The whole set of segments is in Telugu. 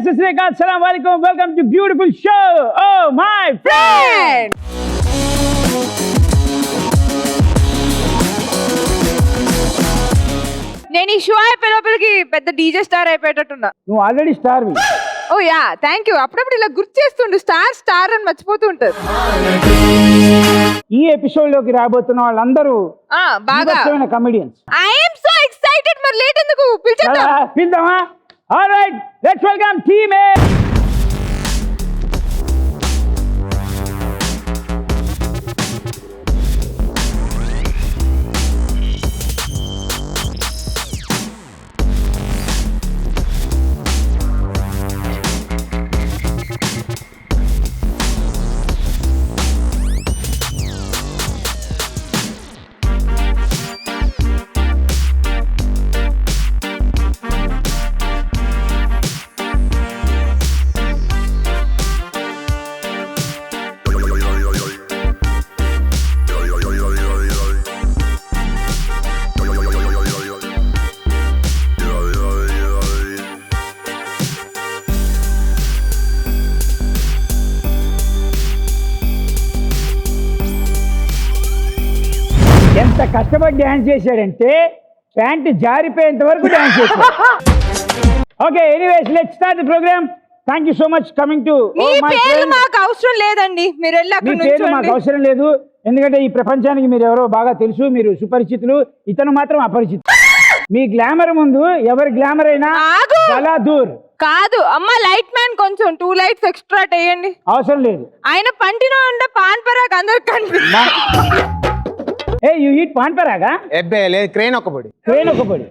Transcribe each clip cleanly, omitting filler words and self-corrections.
Sasrikal, Assalamu alaikum. Welcome to beautiful show. Oh my friend. నేను ఈ షో అయిపోయేలోపలికి పెద్ద డీజే స్టార్ అయిపోయేటట్టున్నా. నువ్వు already star. Oh yeah, thank you. అప్పుడప్పుడు ఇలా గుర్తు చేస్తుండు స్టార్ అని మర్చిపోతూ ఉంటారు. ఈ ఎపిసోడ్ లోకి రాబోతున్న వాళ్ళందరూ బాగా కమెడియన్స్. I'm so excited. మరి లేట్ ఎందుకు, పిలుద్దామా? All right, let's welcome team A. ఎంత కష్టపడి డ్యాన్స్ చేశాడంటే ప్యాంట్ జారిపోయేంత వరకు డ్యాన్స్ చేశాడు. Okay, anyways let's start the programme. Thank you so much coming to. మీ పేరు మాకు అవసరం లేదండి, మీరు వెళ్ళి అక్కడ మీ పేరు మాకు అవసరం లేదు, ఎందుకంటే ఈ ప్రపంచానికి మీరు ఎవరో బాగా తెలుసు, మీరు సుపరిచితులు, ఇతను మాత్రం అపరిచితులు. మీ గ్లామర్ ముందు ఎవరి గ్లామర్ అయినా చాలా దూర్. కాదు అమ్మ, లైట్ మ్యాన్ కొంచెం 2 లైట్స్ ఎక్స్ట్రా వేయండి. అవసరం లేదు. ఆయన పంటిలో ఉండే పాన్ పరాగ్ అందరికి కనిపిస్తుంది. ఏ యు ఈట్ పాన్ పరాగా? ఎబ్బే లేదు, క్రేన్ ఒకబడి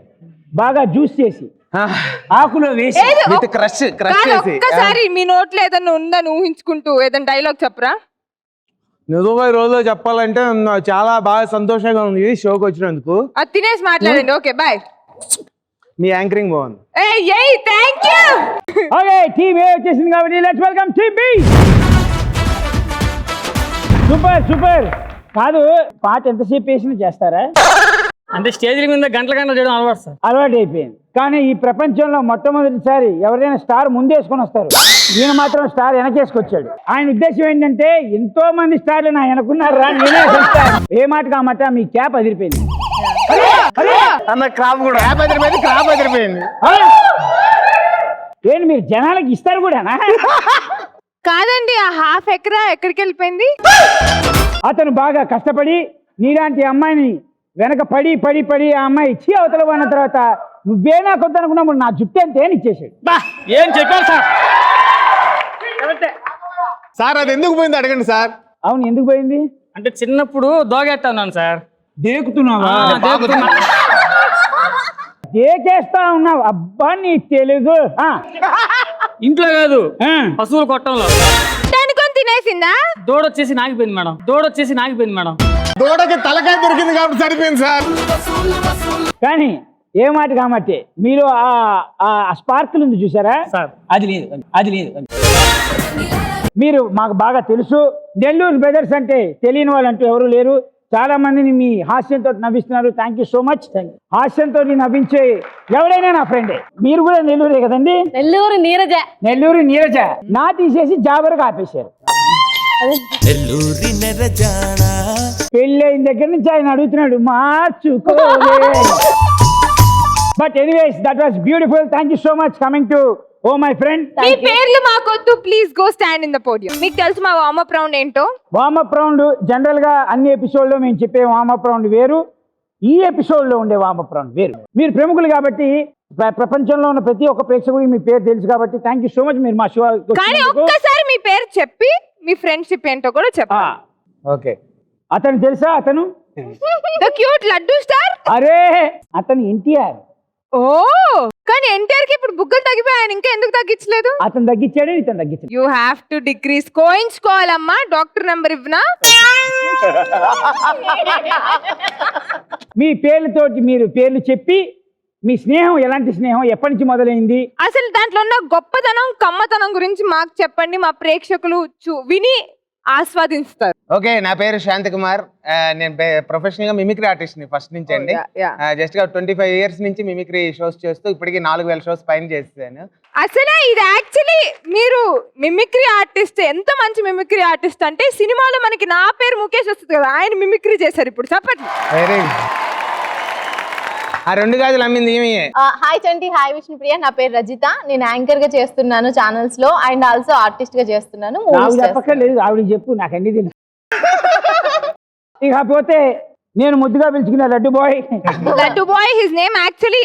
బాగా జ్యూస్ చేసి ఆకులో వేసి విత్ క్రష్ చేసి. ఒక్కసారి మీ నోట్లో ఏదన్నా ఉందని ఊహించుకుంటూ ఏదైనా డైలాగ్ చెప్పరా? నిజమైన రోజులో చెప్పాలంటే చాలా బాగా సంతోషంగా ఉంది షోకి వచ్చినందుకు. అది తినేసి మాట్లాడండి. Okay bye. మీ యాంకరింగ్ బాగుంది. Thank you. Okay, team A వచ్చేసింది కాబట్టి let's welcome team B. Super. కాదు, పాట ఎంతసేపు వేసినా చేస్తారా? అంటే స్టేజ్ మీద గంటల చేయడం అలవాటు సార్. అలవాటు అయిపోయింది. కానీ ఈ ప్రపంచంలో మొట్టమొదటిసారి ఎవరైనా స్టార్ ముందేసుకొని వస్తారు, ఈయన మాత్రం స్టార్ వెనకేసుకొచ్చాడు. ఆయన ఉద్దేశం ఏంటంటే ఎంతో మంది స్టార్లు నా వెనకున్నారు రా, నేనే స్టార్. ఏ మాట కామాట మీ క్యాప్ అదిరిపోయింది. క్రాప్ కూడా క్రాప్ అదిరిపోయింది. ఏంటి మీరు జనాలకి ఇస్తారు కూడానా? కాదండి, ఆ హాఫ్ ఎకరా ఎక్కడికి వెళ్ళిపోయింది? అతను బాగా కష్టపడి నీలాంటి అమ్మాయిని వెనక పడి ఆ అమ్మాయి ఇచ్చి అవతల పోయిన తర్వాత నువ్వే నాకు వద్దనుకున్నప్పుడు నా జుట్టు అంతే ఇచ్చేసాడు. ఏం చెప్పారు సార్? సార్ అది ఎందుకు పోయింది అడగండి సార్. అవును, ఎందుకు పోయింది అంటే చిన్నప్పుడు దోగేస్తా ఉన్నాను సార్. దేకుతున్నావా? దేకేస్తా ఉన్నావు? అబ్బా నీ తెలుగు. ఇంట్లో కాదు, పశువుల కొట్టంలో తినేసిందా? దూడొచ్చేసి నాగిపోయింది మేడం. దూడకి తలకాయ దొరికింది కాబట్టి సరిపోయింది సార్. కానీ ఏ మాట కామట్టి మీరు ఆ స్పార్కులు ఉంది చూసారా సార్? అది లేదు. మీరు మాకు బాగా తెలుసు. నెల్లూరు బ్రదర్స్ అంటే తెలియని వాళ్ళు అంటూ ఎవరు లేరు. చాలా మందిని మీ హాస్యంతో నవ్విస్తున్నారు. Thank you so much. హాస్యంతో నవ్వించే ఎవరైనా నా ఫ్రెండే. మీరు కూడా నెల్లూరే కదండి? నెల్లూరు నీరజ నా తీసేసి జాబర్గా ఆపేశారు. పెళ్ళైన దగ్గర నుంచి ఆయన అడుగుతున్నాడు మార్చుకోలే. But anyways that was beautiful. Thank you so much coming to oh my friend. మీ పేర్లు మాకొద్దు, please go stand in the podium. మీకు తెలుసు మా వార్మప్ రౌండ్ ఏంటో? వార్మప్ రౌండ్ జనరల్ గా అన్ని ఎపిసోడ్ లో మేము చెప్పే వార్మప్ రౌండ్ వేరు, ఈ ఎపిసోడ్ లో ఉండే వార్మప్ రౌండ్ వేరు. మీరు ప్రముఖులు కాబట్టి ప్రపంచంలో ఉన్న ప్రతి ఒక్క ప్రేక్షకుడికి మీ పేరు తెలుసు కాబట్టి థ్యాంక్ యూ సో మచ్. మీరు మా షో కానీ ఒక్కసారి మీ పేరు చెప్పి మీ ఫ్రెండ్షిప్ ఏంటో కూడా చెప్పా. ఓకే, అతను తెలుసా? అతను ద క్యూట్ లడ్డు స్టార్. అరే అతను ఎన్టీఆర్. ఓ, కానీ ఎన్టీఆర్ కి ఇప్పుడు బుగ్గలు తగ్గిపోయాను, ఇంకా ఎందుకు తగ్గించలేదు? అతను తగ్గించాడు, ఇతను తగ్గించాడు. You have to decrease. కోయించుకోవాలమ్మా, డాక్టర్ నెంబర్ ఇవ్వనా? మీ పేర్లతోటి మీరు పేర్లు చెప్పి మీ స్నేహం ఎలాంటి స్నేహం, ఎప్పటి నుంచి మొదలైంది, అసలు దాంట్లో ఉన్న గొప్పతనం కమ్మతనం గురించి మాకు చెప్పండి. మా ప్రేక్షకులు విని ఆస్వాదిస్తారు. ఓకే, నా పేరు శాంతి కుమార్. నేను ప్రొఫెషనల్ గా మిమిక్రీ ఆర్టిస్ట్ ని ఫస్ట్ నుంచి అండి. జస్ట్ గా 25 years నుంచి మిమిక్రీ షోస్ చేస్తూ ఇప్పటికి 4000 షోస్ పైన చేస్తాను. అసలే ఇది యాక్చువల్లీ మీరు మిమిక్రీ ఆర్టిస్ట్, ఎంత మంచి మిమిక్రీ ఆర్టిస్ట్ అంటే సినిమాలో మనకి నా పేరు ముఖేష్ వస్తుంది కదా, ఆయన మిమిక్రీ చేశారు ఇప్పుడు. చెప్పండి. వెరీ ఆ 2 గాజులు అమ్మింది ఏమి? హాయ్ చంటి, హాయ్ విష్ణుప్రియ. నా పేరు రజిత. నేను యాంకర్ గా చేస్తున్నాను ఛానల్స్ లో, అండ్ ఆల్సో ఆర్టిస్ట్ గా చేస్తున్నాను. నాకు చెప్పక్కర్లేదు, ఆవిడకి చెప్పు, నాకు అన్ని తెలుసు. ఇకపోతే నేను ముద్దుగా పిలుచుకున్న laddu boy. Laddu boy his name actually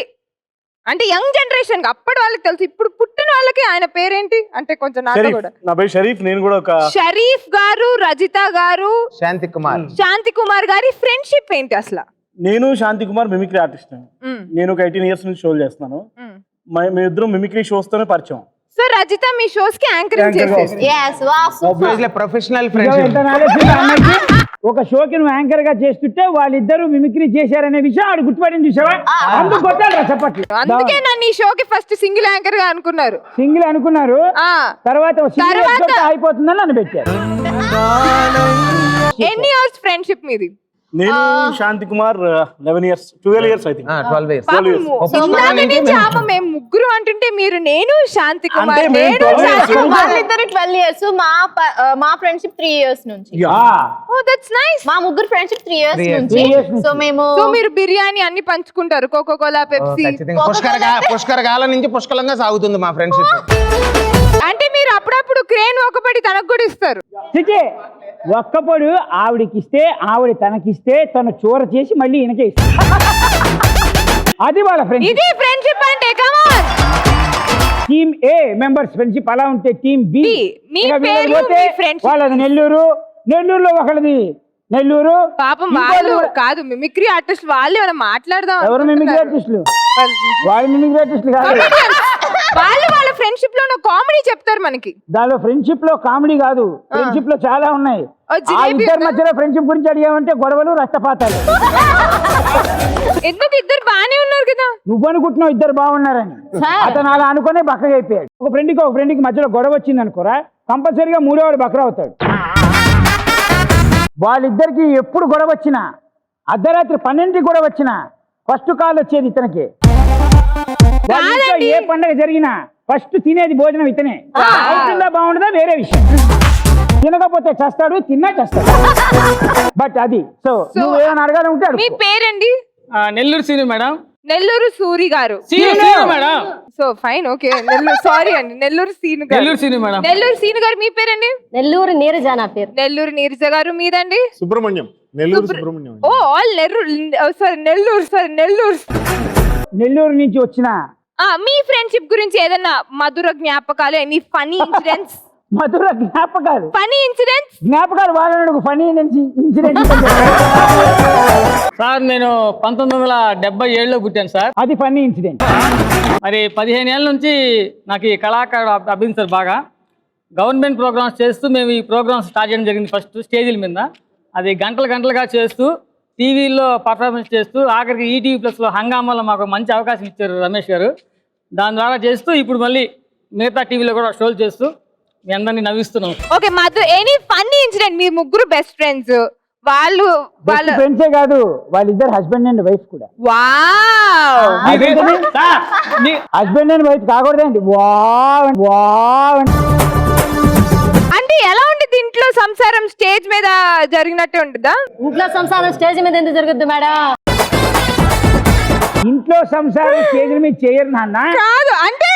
అంటే యంగ్ జనరేషన్ అప్పటి వాళ్ళకి తెలుసు, ఇప్పుడు పుట్టిన వాళ్ళకి ఆయన పేరేంటి అంటే కొంచెం నాకు కూడా. నా పేరు షరీఫ్. నేను కూడా ఒక షరీఫ్ గారు, రజిత గారు, శాంతి కుమార్ గారి ఫ్రెండ్షిప్ ఏంటి అసలు? నేను శాంతి కుమార్ మిమిక్రీ ఆర్టిస్ట్. నేను ఒక 18 ఇయర్స్ నుంచి షోలు చేస్తున్నాను. మేమిద్దరం మిమిక్రీ షోస్ తోనే పరిచయం. సో రజిత మీ షోస్ కి యాంకరింగ్ చేసేది. ప్రొఫెషనల్ ఎంత knowledge ఉందా అమ్మాయికి? ఒక షోకి నువ్వు యాంకర్ గా చేస్తుంటే వాళ్ళిద్దరు మిమిక్రీ చేశారనే విషయం ఆడు గుర్తుపడింది, చూసావా? అందుకు కొట్టాడు చెప్పట్లు. అందుకే నన్ను ఈ షోకి ఫస్ట్ సింగిల్ యాంకర్ గా అనుకున్నారు. సింగిల్ అనుకున్నారు, తర్వాత అయిపోతుందని నన్ను పెట్టారు. ఎన్ని ఇయర్స్ ఫ్రెండ్షిప్ మీది? నేను Shanti Kumar 11 years 12 years I think. 12 years. ఇందాక నుంచి మేము ముగ్గురు అంటుంటే మీరు నేను శాంతి కుమార్, అంటే మేము నేను 12 శాంతి కుమార్. వాళ్ళిద్దరు 12 ఇయర్స్. మా ఫ్రెండ్షిప్ 3 ఇయర్స్ నుంచి. Oh that's nice. మా ముగ్గురు ఫ్రెండ్షిప్ 3 ఇయర్స్ 3 years నుంచి. సో మేము సో మీరు బిర్యానీ అన్ని పంచుకుంటారు, కోకో కోలా, పెప్సీ. పుష్కర కాలం నుంచి పుష్కలంగా సాగుతుంది మా ఫ్రెండ్షిప్. అంటే మీరు అప్పుడప్పుడు క్రేన్ ఒకపడి తనకు కూడా ఇస్తారు. చిచి ఒక్కపొడు ఆవిడకి ఇస్తే, ఆవిడ తనకిస్తే తను చూర చేసి మళ్ళీ ఈయనకే ఇస్తే అది వాళ్ళ ఫ్రెండ్షిప్. ఇది ఫ్రెండ్షిప్ అంటే. Come on. Team A members friendship అలా ఉంటే టీమ్ బి మీ పేర్లు, మీ friendship. వాళ్ళది నెల్లూరులో ఒకళ్ళది నెల్లూరు. పాపం వాళ్ళు కాదు మిమిక్రీ ఆర్టిస్ట్, వాళ్ళు ఏమైనా మాట్లాడదాం. ఎవరు మిమిక్రీ ఆర్టిస్టులు? వాళ్ళు మిమిక్రీ ఆర్టిస్టులు కాదు. వాళ్ళు వాళ్ళ ఫ్రెండ్షిప్ లో కామెడీ చెప్తారు మనకి. దానిలో ఫ్రెండ్షిప్ లో కామెడీ కాదు, ఫ్రెండ్షిప్ లో చాలా ఉన్నాయి. ఆ ఇద్దరి మధ్యలో ఫ్రెండ్షిప్ గురించి అడిగామంటే గొడవలు, రక్తపాతాలు. ఎందుకు ఇద్దరు బానే ఉన్నారు కదా? నువ్వు అనుకుంటున్నావు ఇద్దరు బాగున్నారని, అతను అలా అనుకునే బక్కగా అయిపోయాడు. ఒక ఫ్రెండ్కి మధ్యలో గొడవ వచ్చింది అనుకోరా, కంపల్సరీగా 3వ బక్కరా అవుతాడు. వాళ్ళిద్దరికి ఎప్పుడు గొడవ వచ్చినా, అర్ధరాత్రి 12కి గొడవ వచ్చినా ఫస్ట్ కాల్ వచ్చేది ఇతనికి. ఏ పండగ జరిగినా ఫస్ట్ తినేది భోజనం ఇతనే. అవుతుందా బాగుంటుందా వేరే విషయం, తినకపోతే చేస్తాడు, తిన్నా చేస్తాడు. బట్ అది సో నువ్వు ఏమైనా అడగాలి ఉంటాడు. మీ పేరండి? నెల్లూరు సీను మేడం. నెల్లూరు సూరి గారు. Seenu madam. So fine, okay. Nellore, sorry అండి, నెల్లూరు సీను గారు. నెల్లూరు సీను మేడం. నెల్లూరు సీను గారు. మీ పేరండి? నెల్లూరు నీరజ నా పేరు. నెల్లూరు నీరజ గారు. మీదండి? సుబ్రహ్మణ్యం. నెల్లూరు సుబ్రహ్మణ్యం. ఓ ఆల్ నెల్లూరు నుంచి వచ్చిన. మీ ఫ్రెండ్షిప్ గురించి ఏదన్నా మధుర జ్ఞాపకాలు, ఎనీ ఫనీ ఇన్సిడెంట్స్? మధుర జ్ఞాపకాలు, ఫనీ ఇన్సిడెంట్స్, జ్ఞాపకాలు వాళ్ళకు ఫనీ ఇన్సిడెంట్. సార్ నేను 1977లో పుట్టాను సార్. అది ఫన్నీ ఇన్సిడెంట్. మరి 15 ఏళ్ళ నుంచి నాకు ఈ కళాకారుడు అభినందిస్తారు బాగా. గవర్నమెంట్ ప్రోగ్రామ్స్ చేస్తూ మేము ఈ ప్రోగ్రామ్స్ స్టార్ట్ చేయడం జరిగింది. ఫస్ట్ స్టేజీల మీద అది గంటలుగా చేస్తూ, టీవీలో పర్ఫార్మెన్స్ చేస్తూ, ఆఖరికి ఈటీవీ ప్లస్లో హంగామాలో మాకు మంచి అవకాశం ఇచ్చారు రమేష్ గారు. దాని ద్వారా చేస్తూ ఇప్పుడు మళ్ళీ మిగతా టీవీలో కూడా షోలు చేస్తూ మీ అందరినీ నవ్విస్తున్నాం. Okay Madhu, any funny incident? మీ ముగ్గురు బెస్ట్ ఫ్రెండ్స్, వాళ్ళ ఫ్రెండ్సే కాదు, వాళ్ళిద్దరు హస్బెండ్ అండ్ వైఫ్ కూడా. వావ్. హస్బెండ్ అండ్ వైఫ్ కాకూడదండి. అంటే ఎలా ఉంటుంది ఇంట్లో సంసారం? స్టేజ్ మీద జరిగినట్టే ఉంటుందా? ఇంట్లో సంసారం స్టేజ్ మీద ఎందుకు జరుగుద్ది మేడం? ఇంట్లో సంసారం స్టేజ్ మీద చేయరు నాన్న. కాదు అంటే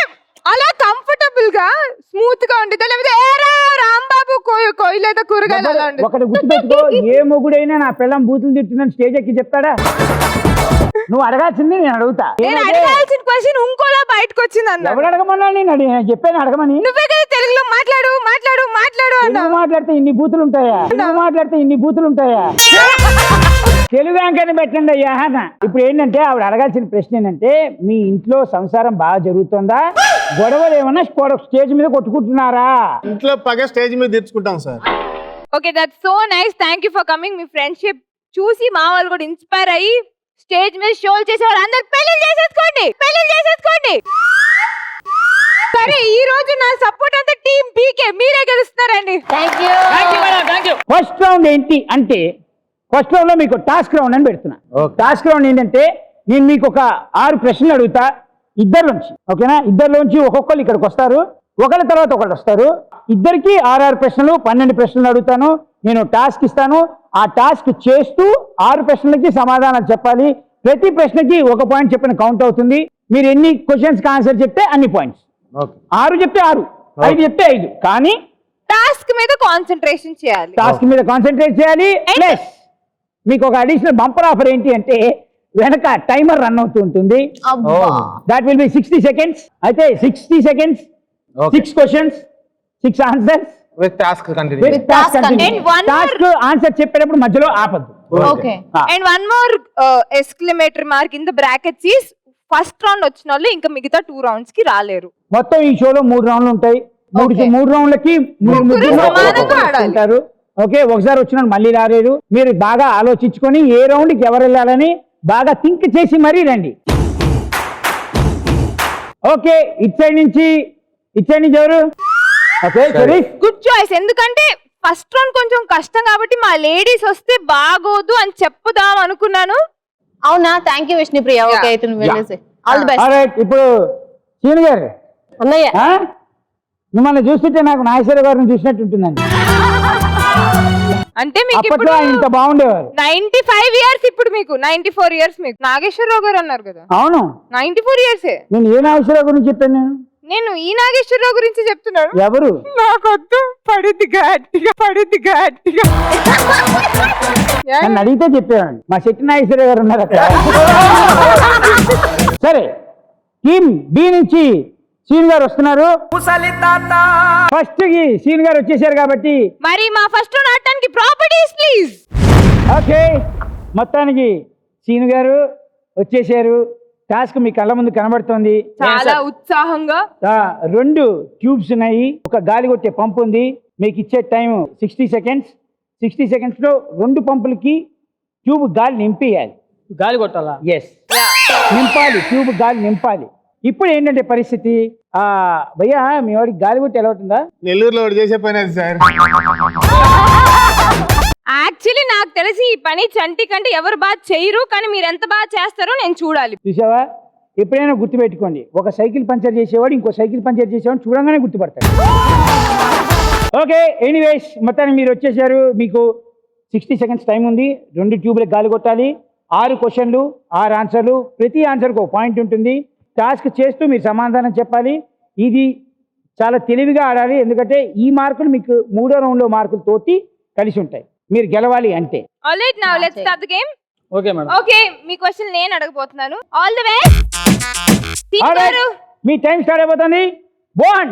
అలా కంఫర్టబుల్ గా స్మూత్ గా ఉంటుంది, లేకపోతే ఏరా రాంబాబు కోయిలేదా కూరగాయలు అలా ఉంటుంది. ఒకటి గుర్తుపెట్టుకో, ఏ మొగుడైనా నా పిల్లం బూతులు తిట్టిందని స్టేజ్ ఎక్కి చెప్తాడా? నువ్వు అడగాల్సింది నేను అడుగుతా. నేను అడగాల్సిన క్వశ్చన్ ఇంకోలా బయటకు వచ్చింది అన్న. ఎవరు అడగమన్నా? నేను చెప్పాను అడగమని. నువ్వే కదా తెలుగులో మాట్లాడు మాట్లాడు మాట్లాడు అన్న. మాట్లాడితే ఇన్ని బూతులు ఉంటాయా? తెలుగు యాంకర్ని పెట్టండి అయ్యా. ఇప్పుడు ఏంటంటే ఆవిడ అడగాల్సిన ప్రశ్న ఏంటంటే, మీ ఇంట్లో సంసారం బాగా జరుగుతుందా? గొడవలు ఏమన్నా స్టేజ్ మీద కొట్టుకుంటున్నారా? ఇంట్లో పగ స్టేజ్ మీద తెచ్చుకుంటాం sir. Okay, that's so nice. Thank you for coming. Me friendship చూసి మా వాళ్ళు కూడా ఇన్స్పైర్ అయ్యి స్టేజ్ మీద షోలు చేసేవాళ్ళు అందరు పెళ్లి చేసేసుకోండి. సరే, ఈ రోజు నా సపోర్ట్ అంతా టీమ్ పీకే, మీరే గెలుస్తున్నారండి. Thank you. ఫస్ట్ రౌండ్ ఏంటి అంటే, ఫస్ట్ రౌండ్ లో మీకు టాస్క్ రౌండ్ అని పెడుతున్నా. టాస్క్ రౌండ్ ఏంటంటే, నేను మీకు ఒక 6 ప్రశ్నలు అడుగుతా. ఇద్దరిలోంచి, ఓకేనా? ఇద్దరిలోంచి ఒక్కొక్కరు ఇక్కడికి వస్తారు, ఒకరి తర్వాత ఒకరు వస్తారు. ఇద్దరికి 6 ప్రశ్నలు, 12 ప్రశ్నలు అడుగుతాను. నేను టాస్క్ ఇస్తాను. ఆ టాస్క్ చేస్తూ 6 ప్రశ్నలకి సమాధానాలు చెప్పాలి. ప్రతి ప్రశ్నకి 1 పాయింట్ చెప్పిన కౌంట్ అవుతుంది. మీరు ఎన్ని క్వశ్చన్స్కి ఆన్సర్ చెప్తే అన్ని పాయింట్స్. ఓకే 6 చెప్తే 6, 5 చెప్తే 5. కానీ టాస్క్ మీద కాన్సన్ట్రేషన్ చేయాలి. టాస్క్ మీద కాన్సన్ట్రేట్ చేయాలి. ప్లస్ మీకు ఒక అడిషనల్ బంపర్ ఆఫర్ ఏంటి అంటే వెనక టైమర్ రన్ అవుతూ ఉంటుంది. That will be 60 seconds. అయితే 60 seconds, 6 questions, 6 answers with task continue. With task And one more- task answer చెప్పేటప్పుడు మధ్యలో ఆపద్దు. Okay and one more exclamatory mark in the brackets is first round వచ్చిన వాళ్ళు ఇంకా మిగతా 2 రౌండ్స్ కి రాలేరు. మొత్తం ఈ షోలో 3 రౌండ్లు ఉంటాయి. Okay. 3 రౌండ్లకి మీరు ముగ్గురు సమానంగా ఆడాలి. ఉంటారు. ఓకే, ఒకసారి వచ్చిన మళ్ళీ రాలేరు. మీరు బాగా ఆలోచించుకొని ఏ రౌండ్కి ఎవరు వెళ్ళాలని బాగా థింక్ చేసి మరీ రండి. ఓకే, ఇట్ సైడ్ నుంచి ఎవరు? ఓకే, షరీఫ్. Good choice. ఎందుకంటే ఫస్ట్ రౌండ్ కొంచెం కష్టం కాబట్టి మా లేడీస్ వస్తే బాగోదు అని చెప్పుదాం అనుకున్నాను. అవునా? Thank you Vishnupriya. ఓకే అయితే నువ్వు వెళ్ళేసి ఆల్ ది బెస్ట్. ఆల్రైట్, ఇప్పుడు సీని గారు, అన్నయ్య. ఆ? మిమ్మల్ని చూస్తుంటే నాకు నాగేశ్వర గారిని చూసినట్టు ఉంటుందండి. అంటే మీకు అప్పట్లో ఇప్పుడు ఆయన ఇంత బాగుండేవారు. 95 ఇయర్స్, ఇప్పుడు మీకు 94 ఇయర్స్. మీకు నాగేశ్వరరావు గారు అన్నారు కదా, అవును, 94 ఇయర్సే. నేను ఏ నాగేశ్వర గురించి చెప్పాను? నేను ఈ నాగేశ్వరరావు గురించి చెప్తున్నాను. ఎవరు? నాకొద్దు, పడిద్ది గట్టిగా. నన్ను అడిగితే చెప్పేవాడిని. మా శెట్టి నాగేశ్వర గారు ఉన్నారు అక్కడ. సరే, టీమ్ బి నుంచి సీన్ గారు వస్తున్నారు. ఫస్ట్ కి సీన్ గారు వచ్చేసారు కాబట్టి మరి మా ఫస్ట్ రౌండ్ ఆడటానికి ప్రాపర్టీస్ ప్లీజ్. ఓకే, మొత్తానికి సీన్ గారు వచ్చేసారు. టాస్క్ మీ కళ్ళ ముందు కనబడుతోంది. చాలా ఉత్సాహంగా 2 ట్యూబ్స్ ఉన్నాయి, ఒక గాలి కొట్టే పంపు ఉంది. మీకు ఇచ్చే టైం 60 సెకండ్స్. 60 సెకండ్స్ లో 2 పంపులకి ట్యూబ్ గాలి నింపేయాలి. గాలి కొట్టాలా? ఎస్, నింపాలి, ట్యూబ్ గాలి నింపాలి. ఇప్పుడు ఏంటంటే పరిస్థితి, భయ్యా మీ వాడికి గాలి కొట్టి ఎలా అవుతుందా? నెల్లూరులో ఒకటి చేసే పని అది సార్. యాక్చువల్లీ నాకు తెలిసి ఈ పని చంటి కంటే ఎవరు బాగా చేయరు, కానీ మీరు ఎంత బాగా చేస్తారో నేను చూడాలి. చూసావా, ఎప్పుడైనా గుర్తుపెట్టుకోండి, ఒక సైకిల్ పంచర్ చేసేవాడు ఇంకో సైకిల్ పంచర్ చేసేవాడు చూడంగానే గుర్తుపడతాడు. ఓకే, ఎనీవేస్ మొత్తానికి మీరు వచ్చేసారు. మీకు 60 సెకండ్స్ టైం ఉంది. 2 ట్యూబ్లకు గాలి కొట్టాలి. 6 క్వశ్చన్లు, 6 ఆన్సర్లు. ప్రతి ఆన్సర్కి ఒక పాయింట్ ఉంటుంది. టాస్క్ చేస్తూ మీరు సమాధానం చెప్పాలి. ఇది చాలా తెలివిగా ఆడాలి, ఎందుకంటే ఈ మార్కులు మీకు 3వ రౌండ్లో మార్కులు తోటి కలిసి ఉంటాయి. మీరు గెలవాలి అంటే. Alright, now let's start the game. Okay madam. Okay, మీ క్వశ్చన్ నేను అడగబోతున్నాను. All the best. మీ టైం స్టార్ట్ అయిపోతుంది. 1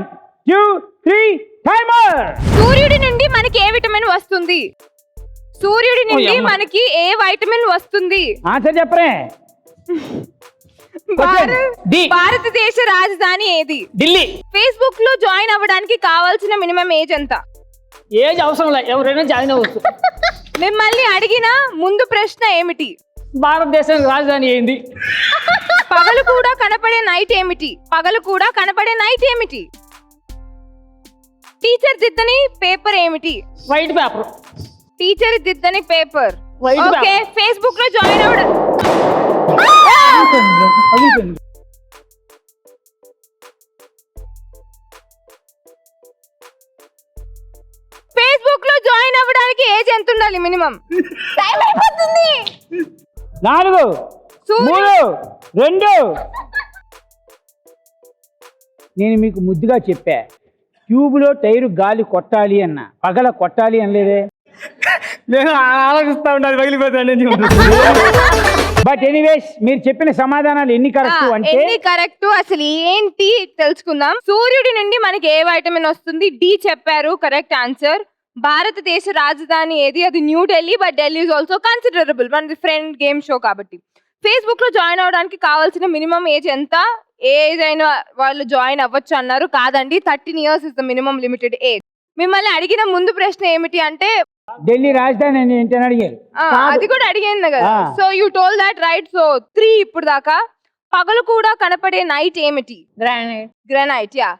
2 3 టైమర్. సూర్యుడి నుండి మనకి ఏ విటమిన్ వస్తుంది? సూర్యుడి నుండి మనకి ఏ వైటమిన్ వస్తుంది? ఆన్సర్ చెప్పరే. భారతదేశ రాజధాని ఏది? ఢిల్లీ. ఫేస్బుక్ లో జాయిన్ అవ్వడానికి కావాల్సిన మినిమం ఏజ్ ఎంత? ఏజ్ అవసరం లేదు, ఎవరైనా జాయిన్ అవ్వచ్చు. మిమ్మల్ని అడిగిన ముందు ప్రశ్న ఏమిటి? భారతదేశానికి రాజధాని ఏంది? పగలు కూడా కనపడే నైట్ ఏమిటి? టీచర్ దిద్దని పేపర్ ఏమిటి? White paper. టీచర్ దిద్దని paper. White okay, paper. Facebook లో జాయిన్ అవ్వడం. ఫేస్బుక్ లో జాయిన్ అవ్వడానికి ఏజ్ ఎంత ఉండాలి మినిమం? టైం అయిపోతుంది. 4 3 2. నేను మీకు ముద్దుగా చెప్పా, ట్యూబ్లో టైరు గాలి కొట్టాలి అన్న, పగల కొట్టాలి అనలేదే. నేను ఆలోచిస్తా ఉండాలి పగిలిపోతాను. బట్ ఎనీవేస్ మీరు చెప్పిన సమాధానాలు ఎన్ని కరెక్ట్ అంటే ఎన్ని కరెక్ట్, అసలు ఏంటి తెలుసుకుందాం. సూర్యుడి నుండి మనకి ఏ వైటమిన్ వస్తుంది? డి చెప్పారు, కరెక్ట్ ఆన్సర్. భారతదేశ రాజధాని ఏది? అది new Delhi, but Delhi is also considerable, మనది ఫ్రెండ్ గేమ్ షో కాబట్టి. ఫేస్బుక్ లో జాయిన్ అవడానికి కావాల్సిన మినిమం ఏజ్ ఎంత? ఏజ్ అయిన వాళ్ళు జాయిన్ అవ్వచ్చు అన్నారు. కాదండి, 13 years is the minimum limited age. మిమ్మల్ని అడిగిన ముందు ప్రశ్న ఏమిటి అంటే ఢిల్లీ రాజధాని అని ఏంటని అడిగారు. అది కూడా అడిగింది కదా. So you told that right. So 3 ఇప్పుడు దాకా. పగలు కూడా కనపడే నైట్ ఏమిటి? Granite. Yeah,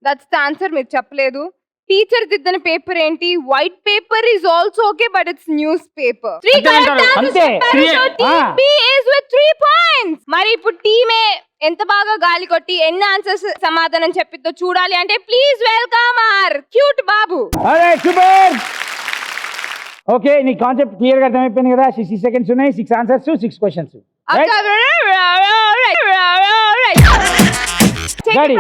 that's the answer. మీరు చెప్పలేదు. టీచర్ దిద్దని పేపర్ ఏంటి? White paper is also okay, but it's newspaper. 3 correct answers చెప్పారు. So team B is with 3 points. మరి ఇప్పుడు టీమే ఎంత బాగా గాలి కొట్టి ఎన్ని ఆన్సర్స్ సమాధానం చెప్పిద్దో చూడాలి అంటే ప్లీజ్ వెల్కమ్ ఆర్ క్యూట్ బాబు. సూపర్. ఓకే, నీ కాన్సెప్ట్ క్లియర్ గా అర్థమైపోయింది కదా. 60 సెకండ్స్ ఉన్నాయి, 6 answers, 6 questions. Ready.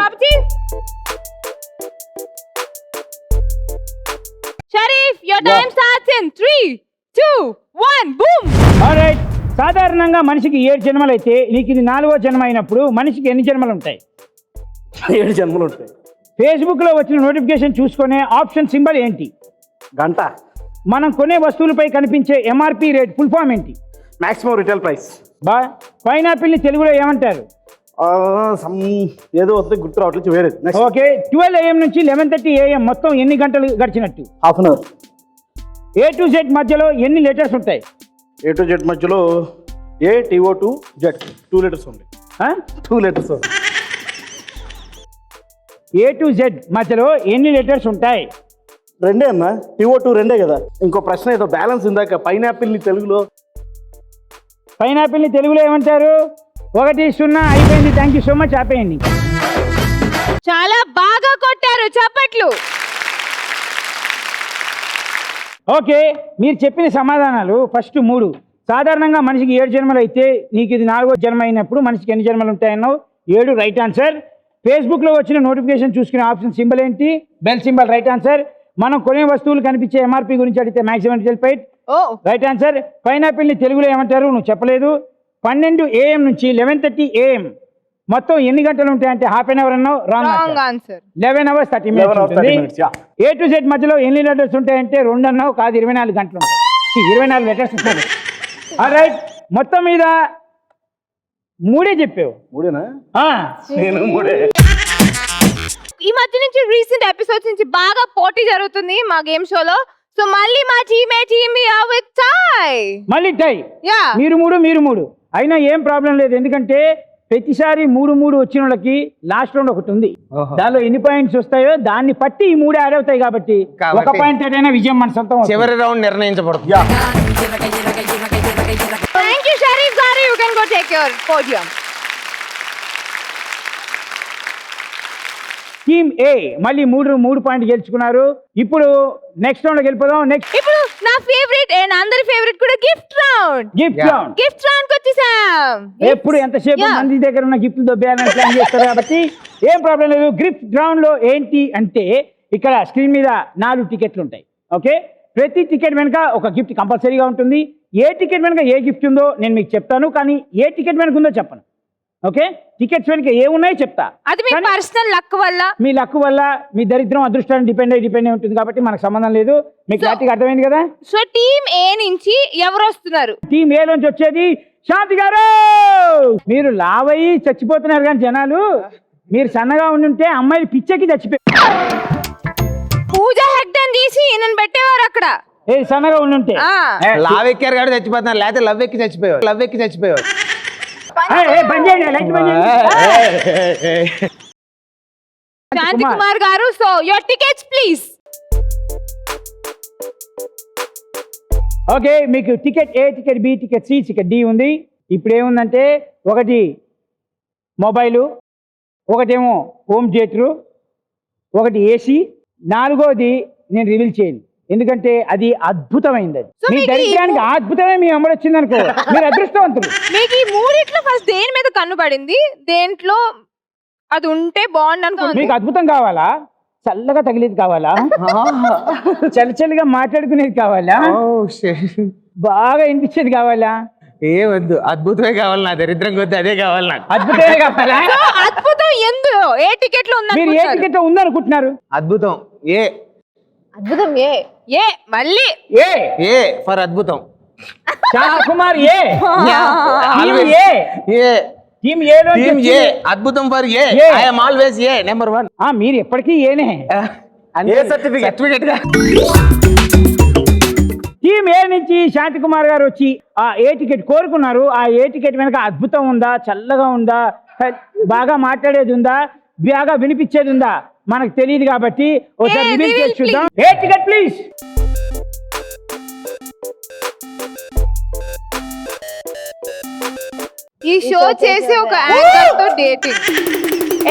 Sharif, your time starts in 3, 2, 1, boom. Alright. సాధారణంగా మనిషికి 7 జన్మలు అయితే నీకు ఇది 4వ జన్మ అయినప్పుడు మనిషికి ఎన్ని జన్మలు ఉంటాయి? 7 జన్మలు ఉంటాయి. ఫేస్బుక్ లో వచ్చిన నోటిఫికేషన్ చూసుకునే ఆప్షన్ సింబల్ ఏంటి? గంట. మనం కొనే వస్తువులపై కనిపించే ఎంఆర్పి రేట్ ఫుల్ ఫామ్ ఏంటి? Maximum retail price. పైనాపిల్ ని తెలుగులో ఏమంటారు? ఏదో వస్తే గుర్తు రావట్లేదు, వేరే. ఓకే, 12 AM నుంచి 11:30 AM మొత్తం ఎన్ని గంటలు గడిచినట్టు? Half an hour. A to Z మధ్యలో ఎన్ని లెటర్స్ ఉంటాయి? A to Z మధ్యలో ATO2 Z 2 లెటర్స్ ఉంటాయి. 2 లెటర్స్. A to Z మధ్యలో ఎన్ని లెటర్స్ ఉంటాయి? 2 అన్నా. TO2 2 కదా. ఇంకో ప్రశ్న ఏదో బ్యాలెన్స్ ఇందాక పైనాపిల్ ని తెలుగులో. పైనాపిల్ ని తెలుగులో ఏమంటారు? 1, 0 అయిపోయింది. Thank you so much. ఆపేయండి. చాలా బాగా కొట్టారు, చప్పట్లు. ఓకే, మీరు చెప్పిన సమాధానాలు ఫస్ట్ 3. సాధారణంగా మనిషికి 7 జన్మలు అయితే నీకు ఇది 4వ జన్మ అయినప్పుడు మనిషికి ఎన్ని జన్మలు ఉంటాయన్నావు? 7 రైట్ ఆన్సర్. ఫేస్బుక్లో వచ్చిన నోటిఫికేషన్ చూసుకునే ఆప్షన్ సింబల్ ఏంటి? Bell symbol right answer. మనం కొనే వస్తువులు కనిపించే ఎంఆర్పి గురించి అడిగితే maximum retail price right answer. Pineapple ని తెలుగులో ఏమంటారు? నువ్వు చెప్పలేదు. 12 AM నుంచి 11:30 AM మొత్తం ఎన్ని గంటలు ఉంటాయంటే హాఫ్ అన్ అవర్ అన్నావు. Wrong answer. 11 hours 30 minutes. A to Z మధ్యలో ఎన్ని లెటర్స్ ఉంటాయంటే 2 అన్నావు. కాదు, 24 గంటలు ఉంటాయి. 24 లెటర్స్ ఉంటాయి. ఆల్రైట్, మొత్తం మీద 3 చెప్పావు. 3 నేను 3. ఈ మధ్య నుంచి రీసెంట్ ఎపిసోడ్స్ నుంచి బాగా పోటీ జరుగుతుంది మా గేమ్ షోలో. సో మళ్ళీ మా టీమ్ మళ్ళీ టై. మీరు 3 అయినా ఏం ప్రాబ్లం లేదు, ఎందుకంటే ప్రతిసారి 3 వచ్చిన వాళ్ళకి లాస్ట్ రౌండ్ ఒకటి ఉంది. దానిలో ఎన్ని పాయింట్స్ వస్తాయో దాన్ని బట్టి ఈ 3 యాడ్ అవుతాయి. కాబట్టి 1 పాయింట్ అయినా విజయం మన సొంతం. చివరి రౌండ్ నిర్ణయించబడుతుంది. థ్యాంక్ యూ షరీఫ్ గారు. You can go take your podium. Team A మళ్ళీ 3 పాయింట్ గెలుచుకున్నారు. ఇప్పుడు నెక్స్ట్ రౌండ్ వెళ్ళిపోదాం. నెక్స్ట్ ఇప్పుడు నా ఫేవరెట్ అండ్ అందరి ఫేవరెట్ కూడా గిఫ్ట్ రౌండ్. గిఫ్ట్ రౌండ్ వచ్చేసాం. ఎప్పుడు ఎంతసేపు మంది దగ్గర ఉన్న గిఫ్ట్లు దొబ్బేయాలని ప్లాన్ చేస్తారు కాబట్టి ఏం ప్రాబ్లం లేదు. గిఫ్ట్ రౌండ్ లో ఏంటి అంటే ఇక్కడ స్క్రీన్ మీద 4 టికెట్లు ఉంటాయి. ఓకే, ప్రతి టికెట్ వెనుక ఒక గిఫ్ట్ కంపల్సరీగా ఉంటుంది. ఏ టికెట్ వెనుక ఏ గిఫ్ట్ ఉందో నేను మీకు చెప్తాను, కానీ ఏ టికెట్ వెనుక ఉందో చెప్పను. ఓకే, టికెట్స్ వెనుక ఏమున్నాయో చెప్తా. అది మీ పర్సనల్ లక్ వల్ల, మీ లక్ వల్ల, మీ దరిద్రం అదృష్టాన్ని డిపెండ్ అయి ఉంటుంది కాబట్టి మనకు సంబంధం లేదు. మీకు క్లారిటీగా అర్థమైంది కదా. సో టీమ్ ఏ నుంచి ఎవరు వస్తున్నారు? టీమ్ ఏ నుంచి వచ్చేది శాంతి గారు. మీరు లావయ్యి చచ్చిపోతున్నారు కానీ జనాలు, మీరు సన్నగా ఉండుంటే అమ్మాయిలు పిచ్చెక్కి చచ్చిపోయారు. పూజ హెగ్డన్ తీసి ఈయనను పెట్టేవారు అక్కడ. ఏ సన్నగా ఉండుంటే లావ్ ఎక్కారు కాబట్టి చచ్చిపోతున్నారు, లేకపోతే లవ్ ఎక్కి చచ్చిపోయారు. శాంతి కుమార్ గారు, so your tickets please. Okay, మీకు ticket A, ticket B, ticket C, ticket D ఉంది. ఇప్పుడు ఏముందంటే ఒకటి మొబైలు, ఒకటేమో హోమ్ థియేటరు, ఒకటి ఏసీ, 4వది నేను రివీల్ చేయను ఎందుకంటే అది అద్భుతమైంది. అది మీ దరిద్రానికి అద్భుతమే మీ అమ్మడు వచ్చింది అనుకో, మీరు అదృష్టవంతులు. మీకు ఈ 3 ఫస్ట్ దేని మీద కన్ను పడింది? దేంట్లో అది ఉంటే బాగుండు అనుకో. మీకు అద్భుతం కావాలా? చల్లగా తగిలేది కావాలా? చలిగా మాట్లాడుకునేది కావాలా? బాగా వినిపించేది కావాలా? ఏ వద్దు, అద్భుతమే కావాలి. నా దరిద్రం కొద్ది అదే కావాలి నాకు. అద్భుతమే కావాలా? అద్భుతం ఎందు ఏ టికెట్ లో ఉంది? మీరు ఏ టికెట్ లో ఉందనుకుంటున్నారు? అద్భుతం ఏ. అద్భుతం ఏ. ఏ మళ్ళీ ఏ ఫర్ అద్భుతం. కుమార్ ఏ. టీమ్ ఏ అద్భుతం for a. I am always a number 1. మీరు ఎప్పటికీ ఏనే. ఏ సర్టిఫికెట్ గా. టీమ్ ఏ నుంచి శాంతి కుమార్ గారు వచ్చి ఆ ఏ టికెట్ కోరుకున్నారు. ఆ ఏ టికెట్ వెనక అద్భుతం ఉందా, చల్లగా ఉందా, బాగా మాట్లాడేది ఉందా, బాగా వినిపించేది ఉందా మనకు తెలియదు కాబట్టి ఒకసారి రివీల్ చేసి చూద్దాం. ఏ టికెట్ ప్లీజ్. ఈ షో చేసి ఒక యాంకర్ తో డేటింగ్.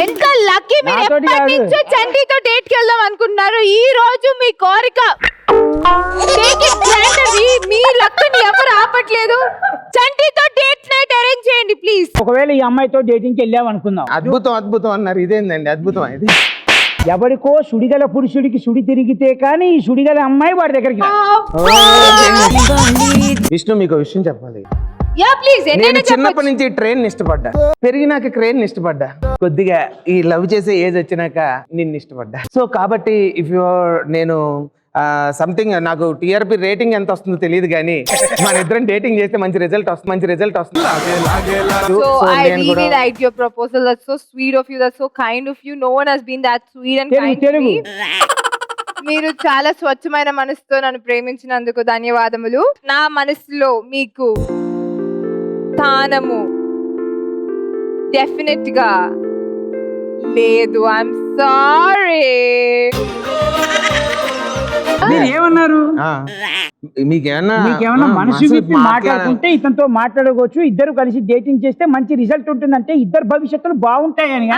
ఎంత లక్కీ మీరు నాతోటి ఎప్పటి కాదు. నుంచో చంటితో డేట్ కి వెళ్దాం అనుకుంటున్నారు. ఈ రోజు మీ కోరిక Take it granted. మీ లక్ని ఎవరు ఆపట్లేదు. చంటితో డేట్ నైట్ అరేంజ్ చేయండి ప్లీజ్. ఒకవేళ ఈ అమ్మాయితో డేటింగ్ కి వెళ్ళాం అనుకుందాం. అద్భుతం అద్భుతం అన్నారు, ఇదేందండి అద్భుతం ఇది. ఎవరికో సుడిగల పురుషుడికి సుడి తిరిగితే కానీ ఈ సుడిగల అమ్మాయి వాడి దగ్గరికి రాదు. విష్ణు మీకు విషయం చెప్పాలి. Yeah please. నేను చిన్నప్పటి నుంచి ట్రైన్ ఇష్టపడ్డా, పెరిగినాక క్రెయిన్ ఇష్టపడ్డా, కొద్దిగా ఈ లవ్ చేసే ఏజ్ వచ్చినాక నిన్ను ఇష్టపడ్డా. సో కాబట్టి ఇఫ్ నేను సంథింగ్ నాకు టీఆర్పీ రేటింగ్ ఎంత వస్తుందో తెలియదు కానీ మన ఇద్దరం డేటింగ్ చేస్తే మంచి రిజల్ట్ వస్తుంది. So I really liked your proposal. That's so sweet of you. That's so kind of you. No one has been that sweet and kind to me. మీరు చాలా స్వచ్ఛమైన మనసుతో నన్ను ప్రేమించినందుకు ధన్యవాదములు. నా మనసులో మీకు స్థానము డెఫినెట్ గా లేదు. I'm sorry. మీరు ఏమన్నారు? మీకేమన్నా మనసు విప్పి మాట్లాడుకుంటే ఇతనితో మాట్లాడుకోవచ్చు, ఇద్దరు కలిసి డేటింగ్ చేస్తే మంచి రిజల్ట్ ఉంటుందంటే ఇద్దరు భవిష్యత్తులు బాగుంటాయని.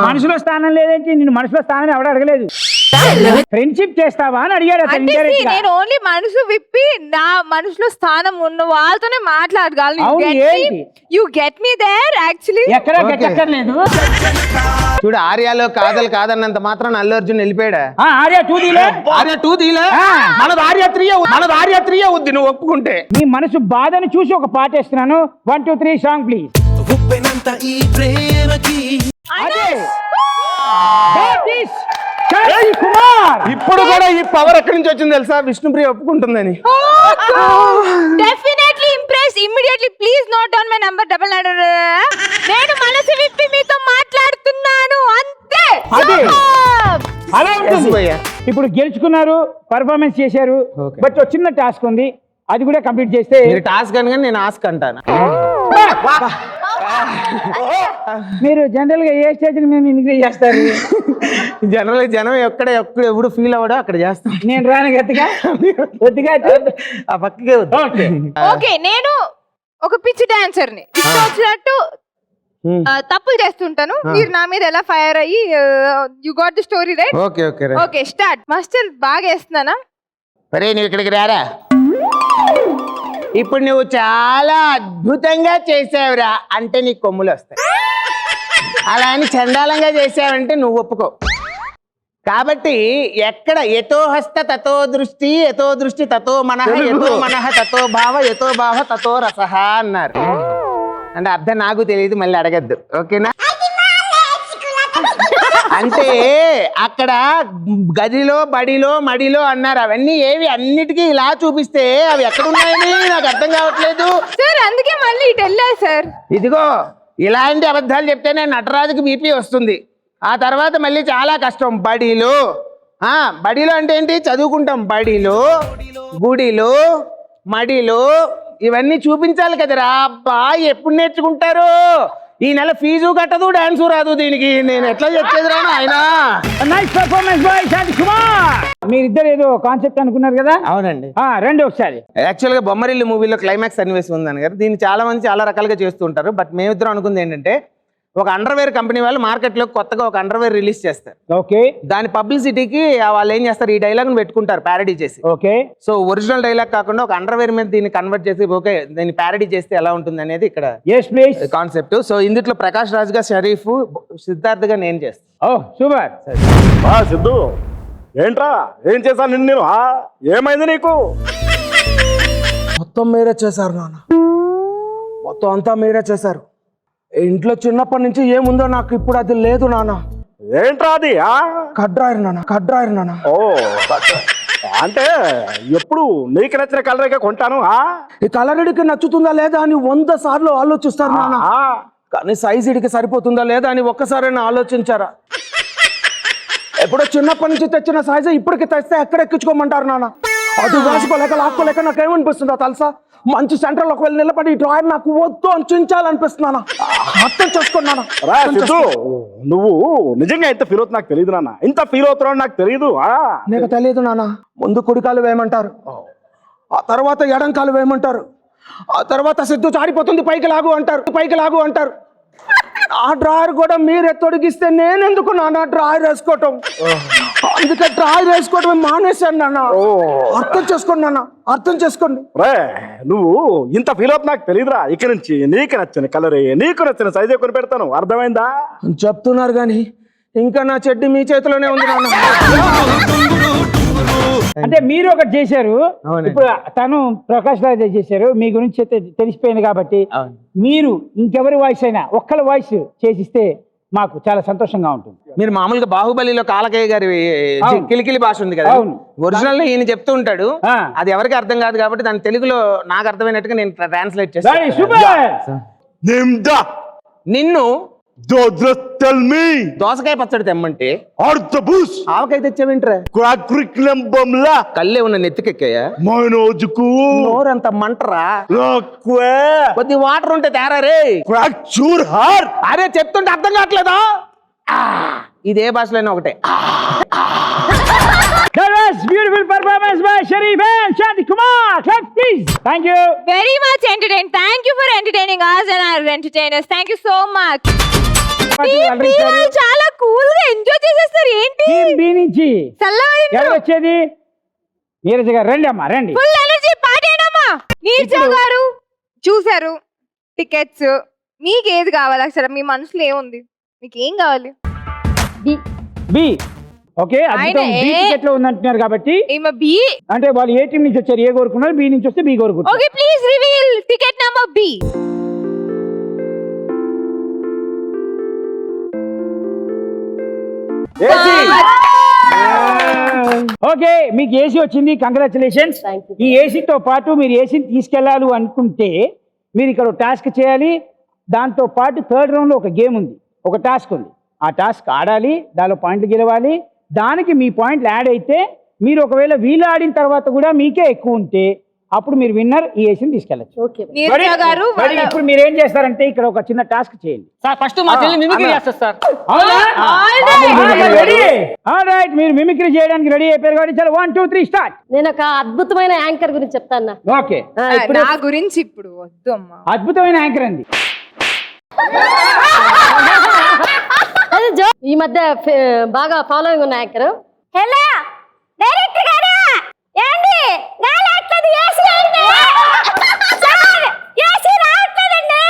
మనసులో స్థానం లేదంటే నిన్ను మనసులో స్థానం ఎవడు అడగలేదు. ఫ్రెండ్షిప్ చేస్తావా అని అడిగాడు అతను. నేను ఓన్లీ మనసు విప్పి నా మనసులో స్థానం ఉన్న వాళ్ళతోనే మాట్లాడగలను. You get me there actually. ఎక్కడ గెట్టక్కర్లేదు. చూడు, ఆర్యాలో కాదన్నంత మాత్రం అల్లు అర్జున్ వెళ్ళిపోయాడా? ఆర్య 2 తీలే మనది ఆర్య 3 అవుద్ది నువ్వు ఒప్పుకుంటే. నీ మనసు బాధను చూసి ఒక పాట వేస్తున్నాను. 1 2 3 సాంగ్ ప్లీజ్. కుమార్ ఇప్పుడు కూడా ఈ పవర్ ఎక్కడి నుంచి వచ్చింది తెలుసా? విష్ణుప్రియ ఒప్పుకుంటుందని. Definitely impress. Immediately please note down my number 99. నేను మనసు విప్పి మీతో మాట్లాడుతున్నాను అంతే. అలా ఉంటుంది. ఇప్పుడు గెలుచుకున్నారు, పర్ఫార్మెన్స్ చేశారు. బట్ ఒక చిన్న టాస్క్ ఉంది, అది కూడా కంప్లీట్ చేస్తే. టాస్క్ అనగానే నేను ఆస్క్ అంటాను. మీరు జనరల్ గా ఏ స్టేజ్ మీద మిమిక్రీ చేస్తారు? జనరల్ జనం ఎప్పుడు ఫీల్ అవ్వడో అక్కడ చేస్తాం. నేను రాను గట్టిగా ఆ పక్కకే. ఓకే, నేను ఒక పిచ్చి డాన్సర్ ని. ఇష్టం వచ్చినట్టు తప్పులు చేస్తుంటాను. మీరు నా మీద ఎలా ఫైర్ అయ్యి you got the story right? Okay start. Master బాగా వేస్తున్నానా? సరే, నువ్వు ఇక్కడికి రారా. ఇప్పుడు నువ్వు చాలా అద్భుతంగా చేసావురా అంటే నీకు కొమ్ములు వస్తాయి. అలా అని చండాలంగా చేసావంటే నువ్వు ఒప్పుకో. కాబట్టి ఎక్కడ ఎతో హస్త తతో దృష్టి, ఎతో దృష్టి తతో మనః, ఎతో మనః తతో భావ, ఎతో భావ తతో రసః అన్నారు. అంటే అర్థం నాకు తెలియదు, మళ్ళీ అడగద్దు. ఓకేనా? అంటే అక్కడ గదిలో, బడిలో, మడిలో అన్నారు. అవన్నీ ఏవి? అన్నిటికీ ఇలా చూపిస్తే అవి ఎక్కడ ఉన్నాయని నాకు అర్థం కావట్లేదు సార్. అందుకే మళ్ళీ ఇటు వెళ్ళా సార్. ఇదిగో ఇలాంటి అబద్ధాలు చెప్తేనే నటరాజుకి బీపీ వస్తుంది. ఆ తర్వాత మళ్ళీ చాలా కష్టం. బడిలో అంటే ఏంటి? చదువుకుంటాం. బడిలో, గుడిలో, మడిలో ఇవన్నీ చూపించాలి కదరా. అబ్బా, ఎప్పుడు నేర్చుకుంటారు? ఈ నెల ఫీజు కట్టదు, డాన్సు రాదు. దీనికి నేను ఎట్లా చెప్పేది రాను ఆయన. నైస్ పర్ఫార్మెన్స్ బాయ్ శాంతి కుమార్. మీరిద్దరు ఏదో కాన్సెప్ట్ అనుకున్నారు కదా? అవునండి. రండి ఒకసారి. యాక్చువల్గా బొమ్మరిల్లు మూవీలో క్లైమాక్స్ సన్నివేశం ఉందని గారు, దీన్ని చాలా మంది చాలా రకాలుగా చేస్తూ ఉంటారు. బట్ మేమిద్దరం అనుకుంది ఏంటంటే, ఒక అండర్వేర్ కంపెనీ వాళ్ళు మార్కెట్లో కొత్తగా ఒక అండర్వేర్ రిలీజ్ చేస్తారు. ఓకే. దాని పబ్లిసిటీకి వాళ్ళు ఏం చేస్తారు, ఈ డైలాగ్ పెట్టుకుంటారు ప్యారడీ చేసి. ఓకే. సో ఒరిజినల్ డైలాగ్ కాకుండా ఒక అండర్వేర్ మీద దీన్ని కన్వర్ట్ చేసి, ఓకే దీన్ని ప్యారడీ చేస్తే ఎలా ఉంటుంది అనేది ఇక్కడ కాన్సెప్ట్. సో ఇందులో ప్రకాష్ రాజ్ గా షరీఫ్, సిద్ధార్థ్ గా నేను చేస్తాను. ఓ సూపర్. సిద్ధు ఏంట్రా, ఏం చేశాను నిన్ను నేను? ఏమైంది నీకు? మొత్తం మీరే చేశారు నాన్న, మొత్తం అంతా మీరే చేశారు. ఇంట్లో చిన్నప్పటి నుంచి ఏముందో నాకు ఇప్పుడు అది లేదు నాన్న. ఏంట్రా అది? కడ్రాయర్ నాన్న. ఓ అంటే ఎప్పుడు నీకు నచ్చిన కలర్ కొంటాను. ఈ కలర్డికి నచ్చుతుందా లేదా అని 100 సార్లు ఆలోచిస్తారు నాన్న. కానీ సైజ్ ఇడికి సరిపోతుందా లేదా అని ఒక్కసారైనా ఆలోచించారా? ఎప్పుడో చిన్నప్పటి నుంచి తెచ్చిన సైజు ఇప్పటికి తెస్తే ఎక్కడ ఎక్కించుకోమంటారు నాన్న. అది వేసుకోలేక లాక్కోలేక నాకేమనిపిస్తుందా తెలుసా? మంచి సెంటర్ లోకి వెళ్ళి నిలబడి ఈ డ్రాయర్ నాకు వద్దు అని చించాలనిపిస్తున్నాను. అర్థం చేసుకున్నాను. నువ్వు నిజంగా ఎంత ఫీల్ అవుతుంది నాకు తెలియదు నాన్న. ఇంత ఫీల్ అవుతున్నావు నాకు తెలియదు. నీకు తెలియదు నాన్న. ముందు కుడికాలు వేయమంటారు, ఆ తర్వాత ఎడంకాలు వేయమంటారు, ఆ తర్వాత సిద్ధు జారిపోతుంది పైకి లాగు అంటారు ఆ డ్రాయర్ కూడా మీరే తొడిగిస్తే నేనెందుకు నాన్న డ్రాయర్ వేసుకోవటం, అందుకే డ్రాయర్ వేసుకోవటం మానేశాను నాన్న. అర్థం చేసుకోండి రే నువ్వు ఇంత ఫీల్ అవుతుంది నాకు తెలియదురా. ఇక్కడి నుంచి నీకు నచ్చిన కలరే నీకు నచ్చిన సైజే కొని పెడతాను, అర్థమైందా? చెప్తున్నారు కానీ ఇంకా నా చెడ్డి మీ చేతిలోనే ఉంది నాన్న. అంటే మీరు ఒకటి చేశారు, ఇప్పుడు తను ప్రకాష్ రాజ్ చేశారు, మీ గురించి అయితే తెలిసిపోయింది కాబట్టి మీరు ఇంకెవరి వాయిస్ అయినా ఒక్కళ్ళ వాయిస్ చేసిస్తే మాకు చాలా సంతోషంగా ఉంటుంది. మీరు మామూలుగా బాహుబలిలో కాలకయ్య గారి కిలికిలి భాష ఉంది కదా, ఒరిజినల్ ఈయన చెప్తూ ఉంటాడు, అది ఎవరికి అర్థం కాదు కాబట్టి దాని తెలుగులో నాకు అర్థమైనట్టుగా నేను ట్రాన్స్లేట్ చేస్తాను. నిన్ను దోసకాయ పచ్చడి తెమ్మంటే ఆవకాయ తెచ్చావేంట్రా? కళ్ళే ఉన్న నెత్తికెక్కాయా? నోరంత మంటరా? కొద్ది వాటర్ ఉంటే తేరా రే. అరే చెప్తుంటే అర్థం కావట్లేదా? ఇదే భాషలోనే ఒకటే. That was beautiful performance by Sharif and Shanti Kumar. Clap, please. Thank you. Very much entertained. Thank you for entertaining us and our entertainers. Thank you so much. చాలా కూల్ గా ఎంజాయ్ చేసేస్తారు. ఏంటి టీమ్ బి నుంచి ఎవరు వచ్చేది? నీరజ గారు రండి అమ్మా, రండి. ఫుల్ ఎనర్జీ పార్టీ అమ్మా. నీరజ గారు చూసారు టికెట్స్, మీకు ఏది కావాలి? అసలు మీ మనసులో ఏముంది? మీకు ఏం కావాలి? బి. ఓకే, అద్భుతం. బి టికెట్ లో ఉందంటున్నారు కాబట్టి బి అంటే వాళ్ళు ఏ టీం నుంచి వచ్చారు, ఏ కోరుకున్నారు? బి నుంచి వస్తే బి కోరుకుంటారు. Okay, please reveal ticket number B. Okay, మీకు ఏసీ వచ్చింది, కంగ్రాచులేషన్స్. ఈ ఏసీతో పాటు మీరు ఏసీని తీసుకెళ్లాలి అనుకుంటే మీరు ఇక్కడ టాస్క్ చేయాలి. దాంతో పాటు థర్డ్ రౌండ్ లో ఒక గేమ్ ఉంది, ఒక టాస్క్ ఉంది. ఆ టాస్క్ ఆడాలి, దానిలో పాయింట్లు గెలవాలి. దానికి మీ పాయింట్లు యాడ్ అయితే మీరు ఒకవేళ వీలు ఆడిన తర్వాత కూడా మీకే ఎక్కువ ఉంటే అప్పుడు మీరు విన్నర్, ఈ ఏసీని తీసుకెళ్ళచ్చు. ఇప్పుడు మీరు ఏం చేస్తారంటే ఇక్కడ ఒక చిన్న టాస్క్ చేయండి సార్. ఫస్ట్ మా చెల్లి మిమిక్రీ చేస్తారు సార్. రైట్, మీరు మిమిక్రీ చేయడానికి రెడీ అయిపోయారు కాబట్టి చాలా 1 2 3 స్టార్ట్. నేను ఒక అద్భుతమైన యాంకర్ గురించి చెప్తాను. ఓకే, నా గురించి ఇప్పుడు వద్దు అమ్మా. అద్భుతమైన యాంకర్ అండి. ఈ మధ్య బాగా ఫాలోయింగ్ ఉన్న యాంకర్. హలో డైరెక్టర్ గారు, ఏండి గాలి ఎట్లేదు? ఏసీ ఏంటి సార్? ఏసీ రావట్లేదండి.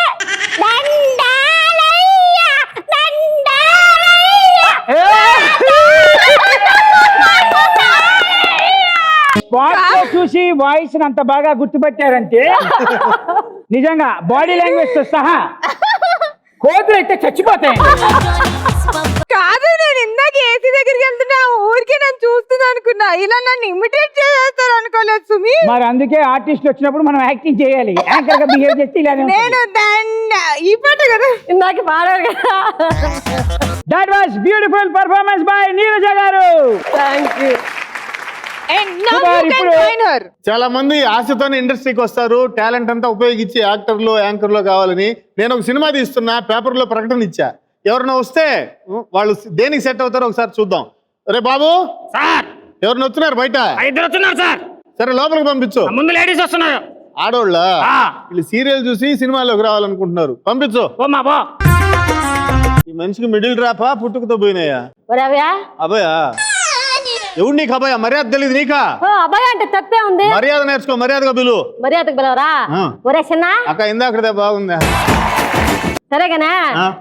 చూసి వాయిస్ అంత బాగా గుర్తుపెట్టారంటే నిజంగా బాడీ లాంగ్వేజ్ తో సహా కోతులు అయితే చచ్చిపోతాయి. కాదు, నేను ఇందాక ఏసీ దగ్గరికి వెళ్తున్నా, ఊరికే నన్ను చూస్తుంది అనుకున్నా. ఇలా నన్ను ఇమిటేట్ చేస్తారు అనుకోలేదు సుమి. మరి అందుకే ఆర్టిస్ట్ వచ్చినప్పుడు మనం యాక్టింగ్ చేయాలి. యాంకర్ గా బిహేవ్ చేస్తే ఇలానే నేను ఈ పాట కదా ఇందాక పాడారు కదా. That was beautiful performance by Neeraja గారు. Thank you. చాలా మంది ఆశతోనే ఇండస్ట్రీకి వస్తారు, టాలెంట్ అంతా ఉపయోగించి యాక్టర్లు యాంకర్లు కావాలని. నేను ఒక సినిమా తీస్తున్నా, పేపర్లో ప్రకటన ఇచ్చా. ఎవరైనా వస్తే వాళ్ళు దేనికి సెట్ అవుతారో ఒకసారి చూద్దాం. రే బాబు సార్, ఎవరిని వచ్చినారు బయట? 5 వస్తున్నారు సార్. సరే లోపలికి పంపించు. ముందు లేడీస్ వస్తున్నారు. ఆడోళ్ళ వీళ్ళు సీరియల్ చూసి సినిమాలోకి రావాలనుకుంటున్నారు, పంపించు. ఈ మనిషికి మిడిల్ డ్రాపా పుట్టుకతో పోయినాయా? అభయా ఎవడు నీకు? అభయ మర్యాద తెలియదు నీకా? అబ్బాయి అంటే తప్పే ఉంది. మర్యాద నేర్చుకో, మర్యాదగా పిలు. మర్యాదకు పిలవరా? అక్క ఇందాకదే బాగుందా? సరేగానే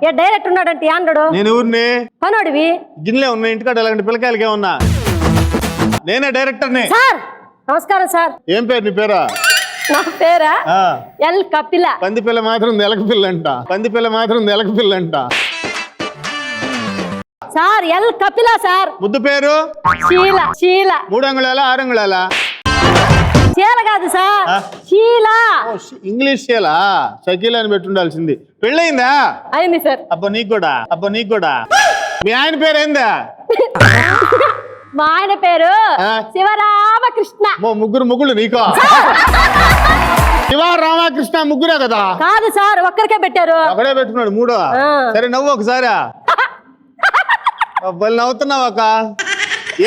ఏ డైరెక్టర్ ఉన్నాడంటే ఆండ్రుడు? నేను ఊరిని పనోడివి గిన్నెలే ఉన్నా, ఇంటికాడ ఇలాంటి పిల్లకాయలకే ఉన్నా. నేనే డైరెక్టర్ని. సార్ నమస్కారం సార్. ఏం పేరు నీ పేరా? నా పేరా ఎల్ కపిల. పంది పిల్ల మాత్రం ఎలక పిల్లంట, పంది పిల్ల మాత్రం ఎలక పిల్లంట. Sir L Kapila sir. ముద్దు పేరు? శీల. శీల 3 అంగుళాల 6 అంగుళాల? శీల కాదు సార్, శీల. ఇంగ్లీష్ శీల. షకీల్ అని పెట్టుండాల్సింది. పెళ్ళయిందా? అయింది సార్. అబ్బా నీకు కూడా. మీ ఆయన పేరు ఏందా? మా ఆయన పేరు శివరామకృష్ణ. ముగ్గురు నీకో? శివరామకృష్ణ ముగ్గురే కదా? కాదు సార్, ఒక్కరికే పెట్టారు. ఒకడే పెట్టుకున్నాడు. 3. సరే నవ్వు ఒకసారి. బలి నవ్వుతున్నావు అక్క.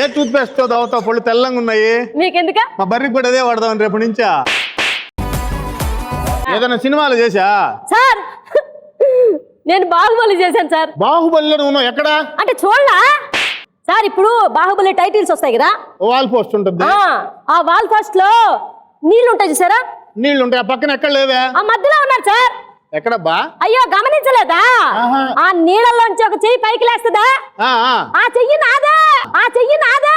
ఏ టూత్ పేస్ట్ తో తాగుతావు? పళ్ళు తెల్లంగా ఉన్నాయి. మీకెందుక? మా బర్రికి కూడా అదే వాడదాం రేపు నుంచా. ఏదైనా సినిమాలు చేసా? సార్ నేను బాహుబలి చేశాను సార్. బాహుబలిలో నువ్వు ఎక్కడా? అంటే చూడలా సార్, ఇప్పుడు బాహుబలి టైటిల్స్ వస్తాయి కదా, వాల్ పోస్ట్ ఉంటుంది, ఆ వాల్ పోస్ట్ లో నీళ్లు ఉంటాయి చూసారా? నీళ్లు ఉంటాయి, ఆ పక్కన ఎక్కడ లేవే? ఆ మధ్యలో ఉన్నారు సార్. ఎక్కడబ్బా? అయ్యో గమనించలేదా? ఆ నీళ్ళలోంచి ఒక చెయ్యి పైకి లేస్తుందా? ఆ చెయ్యి నాదే, ఆ చెయ్యి నాదే.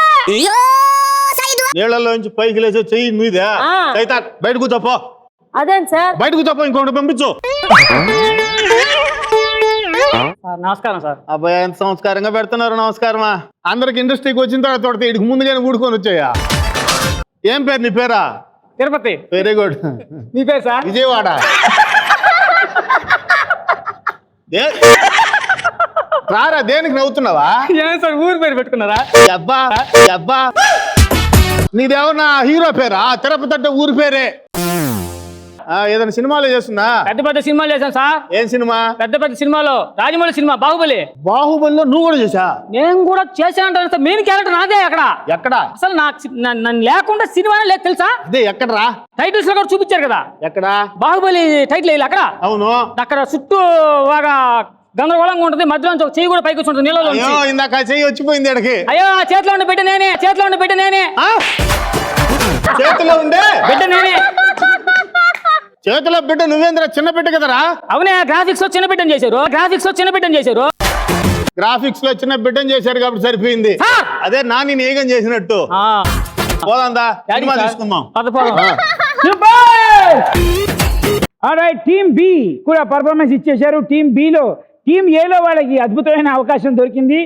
నీళ్ళలోంచి పైకి లేచే చెయ్యి నీదే? అయితే బయట కూర్చోపో. అదేం సార్? బయట కూర్చోపో, ఇంకొకటి పంపించు. నమస్కారం సార్. అబ్బాయి ఎంత సంస్కారంగా పెడుతున్నారు. నమస్కారమా. అందరికి ఇండస్ట్రీకి వచ్చిన తర్వాత ఇడికి ముందుగానే ఊడుకొని వచ్చాయా? ఏం పేరు నీ పేరా? తిరుపతి. Very good. మీ పేరు సార్? విజయవాడ. రారా, దేనికి నవ్వుతున్నావా? ఏం సార్ ఊరు పేరు పెట్టుకున్నారా? అబ్బా అబ్బా, నీదేమన్నా హీరో పేరా? తిరుపతి అంటే ఊరి పేరే. ఏదైనా సినిమాలో చేస్తున్నా? పెద్ద పెద్ద సినిమాలు చేశాను సార్. ఏం సినిమా? పెద్ద పెద్ద సినిమాలో రాజమౌళి సినిమా బాహుబలి. బాహుబలిలో నువ్వు కూడా చేసా? నేను కూడా చేశాను సార్. మెయిన్ క్యారెక్టర్ నాదే అక్కడ. ఎక్కడ? అసలు నన్ను లేకుండా సినిమానే లేదు తెలుసా? అదే ఎక్కడరా? టైటిల్స్ లో కూడా చూపించారు కదా. ఎక్కడ? బాహుబలి టైటిల్ వేయాలి అక్కడ. అవును. అక్కడ చుట్టూ బాగా గందరగోళంగా ఉంటుంది, మధ్యలో ఒక చెయ్యి కూడా పైకి వచ్చి నీళ్ళలో. ఇందాక చెయ్యి వచ్చిపోయింది ఎడకి. అయ్యో చేతిలో ఉండే బిడ్డ నేనే, చేతిలో ఉండే బిడ్డ నేనే, చేతిలో ఉండే బిడ్డ నేనే. చేతిలో బిడ్డ నువ్వేంద్ర? చిన్న బిడ్డ కదరా? అవునే, గ్రాఫిక్స్ లో చిన్న బిడ్డను చేశారు, గ్రాఫిక్స్ లో చిన్న బిడ్డను చేశారు. గ్రాఫిక్స్ లో చిన్న బిడ్డను చేశారు కాబట్టి సరిపోయింది. అదే నాని ఏగం చేసినట్టు. పోదాందా, సినిమా తీసుకుందాం. ఆల్రైట్, టీమ్ బి కూడా పర్ఫార్మెన్స్ ఇచ్చేశారు. టీమ్ బిలో టీమ్ ఏలో వాళ్ళకి అద్భుతమైన అవకాశం దొరికింది.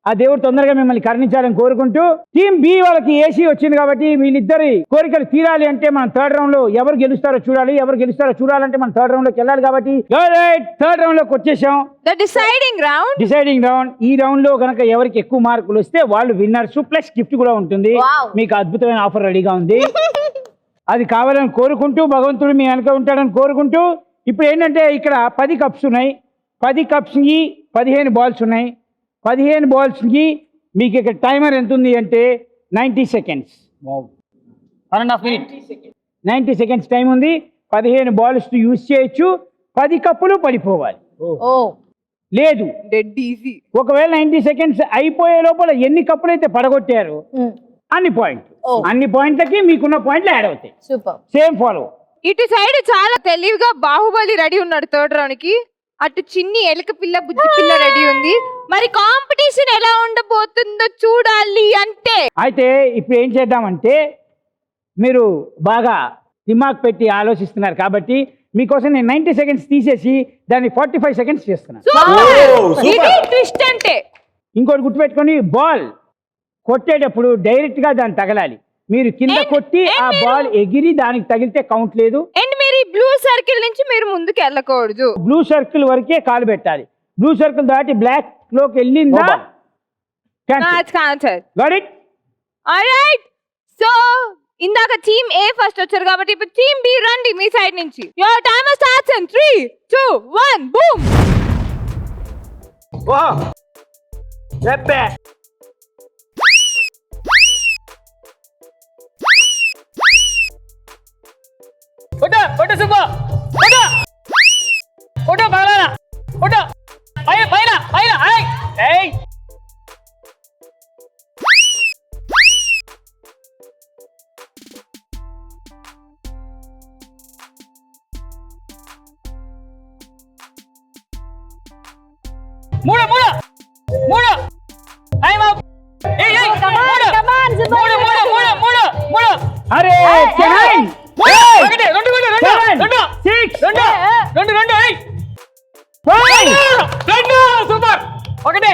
ఆ దేవుడు తొందరగా మిమ్మల్ని కరుణించాలని కోరుకుంటూ, టీమ్ బి వాళ్ళకి ఏసీ వచ్చింది కాబట్టి వీళ్ళిద్దరి కోరికలు తీరాలి అంటే మనం థర్డ్ రౌండ్ లో ఎవరు గెలుస్తారో చూడాలి. ఎవరు గెలుస్తారో చూడాలంటే మనం థర్డ్ రౌండ్ లోకి వెళ్ళాలి కాబట్టి థర్డ్ రౌండ్ లోకి వచ్చేసాం. The deciding round. ఈ రౌండ్ లో కనుక ఎవరికి ఎక్కువ మార్కులు వస్తే వాళ్ళు విన్నర్స్, ప్లస్ గిఫ్ట్ కూడా ఉంటుంది. మీకు అద్భుతమైన ఆఫర్ రెడీగా ఉంది. అది కావాలని కోరుకుంటూ, భగవంతుడు మీ వెనక ఉంటాడని కోరుకుంటూ, ఇప్పుడు ఏంటంటే ఇక్కడ 10 కప్స్ ఉన్నాయి. 10 కప్స్కి 15 బాల్స్ ఉన్నాయి. 15 బాల్స్కి మీకు ఇక్కడ టైమర్ ఎంత ఉంది అంటే 90 సెకండ్స్. 1.5 minutes. 90 సెకండ్స్ టైం ఉంది. 15 బాల్స్ యూజ్ చేయొచ్చు. 10 కప్పులు పడిపోవాలి. లేదు డెడ్ ఈజీ. ఒకవేళ 90 సెకండ్స్ అయిపోయే లోపల ఎన్ని కప్పులు అయితే పడగొట్టారు అన్ని పాయింట్లకి మీకున్న పాయింట్లు యాడ్ అవుతాయి. సూపర్. Same follow. ఇటు సైడ్ చాలా తెలివిగా బాహుబలి రెడీ ఉన్నాడు థర్డ్ రౌండ్ కి. అటు చిన్ని ఎలక పిల్ల బుజ్జి పిల్ల రెడీ ఉంది. మరి కాంపిటీషన్ ఎలా ఉండబోతుందో చూడాలి అంటే అయితే ఇప్పుడు ఏం చేద్దామంటే, మీరు బాగా దిమాగ్ పెట్టి ఆలోచిస్తున్నారు కాబట్టి మీకోసం నేను 90 సెకండ్స్ తీసేసి దాన్ని 45 సెకండ్స్ చేస్తున్నాను. ఇది ట్విస్ట్ అంటే. ఇంకోటి గుర్తుపెట్టుకొని, బాల్ కొట్టేటప్పుడు డైరెక్ట్ గా దాన్ని తగలాలి. మీరు కింద కొట్టి ఆ బాల్ ఎగిరి దానికి తగిలితే కౌంట్ లేదు. అండ్ మీరు ఈ బ్లూ సర్కిల్ నుంచి మీరు ముందుకు వెళ్ళకూడదు. బ్లూ సర్కిల్ వరకే కాలు పెట్టాలి. బ్లూ సర్కిల్ దాటి బ్లాక్ లోకి వెళ్ళిందా cancer. Got it? Alright, so ఇందాక టీమ్ ఏ ఫస్ట్ వచ్చారు కాబట్టి ఇప్పుడు టీమ్ బి రండి మీ సైడ్ నుంచి. Your timer starts in 3 2 1 boom. కొట్టు సుబ్బు, కొట్టు పగలనా, కొట్టు పైన పైన పైన. ఏయ్ మూడు మూడు మూడు. అరే ఒకటి రెండు రెండు రెండు రెండు 6 రెండు రెండు రెండు 5 రెండు. సూపర్. ఒకటి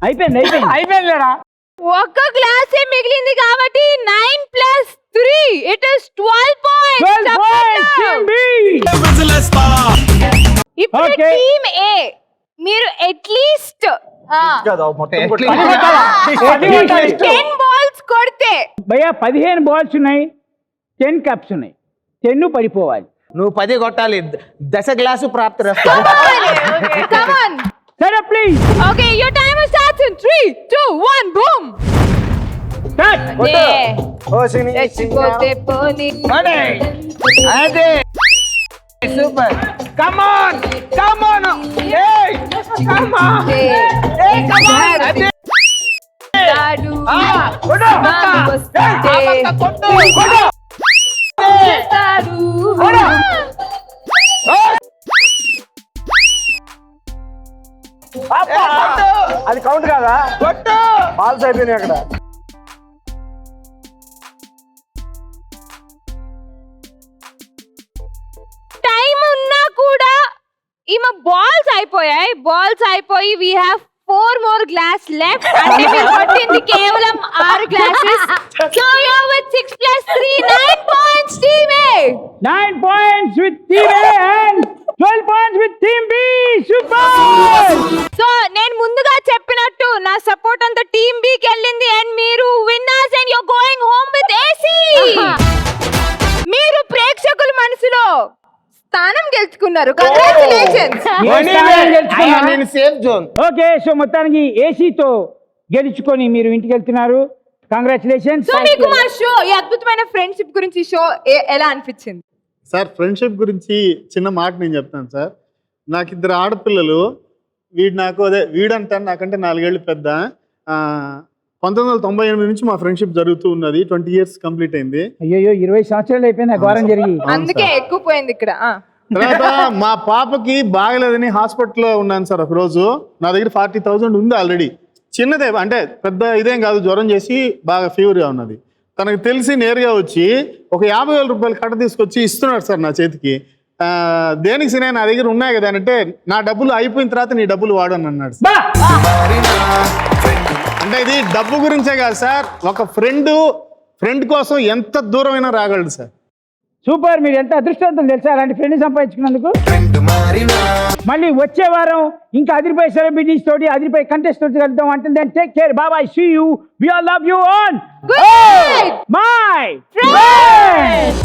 అయిపోయింది. అయిపోయిందిరా. ఒక్క గ్లాసే మిగిలింది కాబట్టి 9 + 3 ఇట్ ఇస్ 12 పాయింట్స్. ఇప్పుడు టీమ్ ఏ మీరు అట్లీస్ట్ 10 బాల్స్ కొడితే భయ్యా 15 బాల్స్ ఉన్నాయి, 10 కప్స్ ఉన్నాయి. 10 పడిపోవాలి. నువ్వు 10 కొట్టాలి. 10 గ్లాసు ప్రాప్తి రస్తు. కమ్ ఆన్ సరే please. Okay, your timer starts in 3 2 1 boom. నే ఓ సిని చచ్చిపోతే పోనీ అదే సూపర్ కమాన్ కమాన్ ఏయ్ కమాన్ ఏయ్ కమాన్ అదే తాడు కొడు నాకు వస్తుంటే కొడు తాడు అది కౌంట్ కాదా కొట్టు ఫాల్స్ అయిపోయినాయి అక్కడ టైం ఉన్నా కూడా ఈమె బాల్స్ అయిపోయి we have 4 more glass left అంటే మీరు కొట్టింది కేవలం 6 glasses so you're with 6 plus 3 9 points team A 9 points with team A and 12 points with team B super so నేను ముందుగా చెప్పినట్టు నా సపోర్ట్ అంతా టీమ్ B కి వెళ్ళింది అండ్ మీరు winners and you're going home with AC మీరు ప్రేక్షకుల మనసులో స్థానం గెలుచుకున్నారు కంగ్రాట్యులేషన్స్ నేను సేఫ్ జోన్ ఓకే సో మొత్తానికి ఏసీతో గెలుచుకొని మీరు ఇంటికి వెళ్తున్నారు కంగ్రాచులేషన్స్ సో మీకు మా షో ఈ అద్భుతమైన ఫ్రెండ్షిప్ గురించి షో ఎలా అనిపించింది సార్ ఫ్రెండ్షిప్ గురించి చిన్న మాట నేను చెప్తాను సార్ నాకు 2 ఆడపిల్లలు వీడంటాను నాకంటే 4 ఏళ్ళు పెద్ద 1998 నుంచి మా ఫ్రెండ్షిప్ జరుగుతూ ఉన్నది 20 years కంప్లీట్ అయింది అయ్యో 20 సంవత్సరాలు అయిపోయింది ఘోరం జరిగి అందుకే ఎక్కువ పోయింది ఇక్కడ తర్వాత మా పాపకి బాగలేదని హాస్పిటల్లో ఉన్నాను సార్ ఒక రోజు నా దగ్గర 40,000 ఉంది ఆల్రెడీ చిన్నదే అంటే పెద్ద ఇదేం కాదు జ్వరం చేసి బాగా ఫీవర్గా ఉన్నది తనకు తెలిసి నేరుగా వచ్చి ఒక 50,000 రూపాయలు కట్ట తీసుకొచ్చి ఇస్తున్నాడు సార్ నా చేతికి దేనికి సినే నా దగ్గర ఉన్నాయి కదా అంటే నా డబ్బులు అయిపోయిన తర్వాత నీ డబ్బులు వాడని అన్నాడు సార్. అంటే ఇది డబ్బు గురించే కాదు సార్ ఒక ఫ్రెండ్ కోసం ఎంత దూరమైనా రాగలడు సార్ సూపర్ మీరు ఎంత అదృష్టవంతులు తెలుసా అలాంటి ఫ్రెండ్ సంపాదించుకున్నందుకు మళ్ళీ వచ్చే వారం ఇంకా అదిరిపోయే సెలబ్రిటీస్ తోటి అదిరిపోయే కంటెస్ట్ తోటి కలుద్దాం అంటే then take care bye see you we all love you on good my friends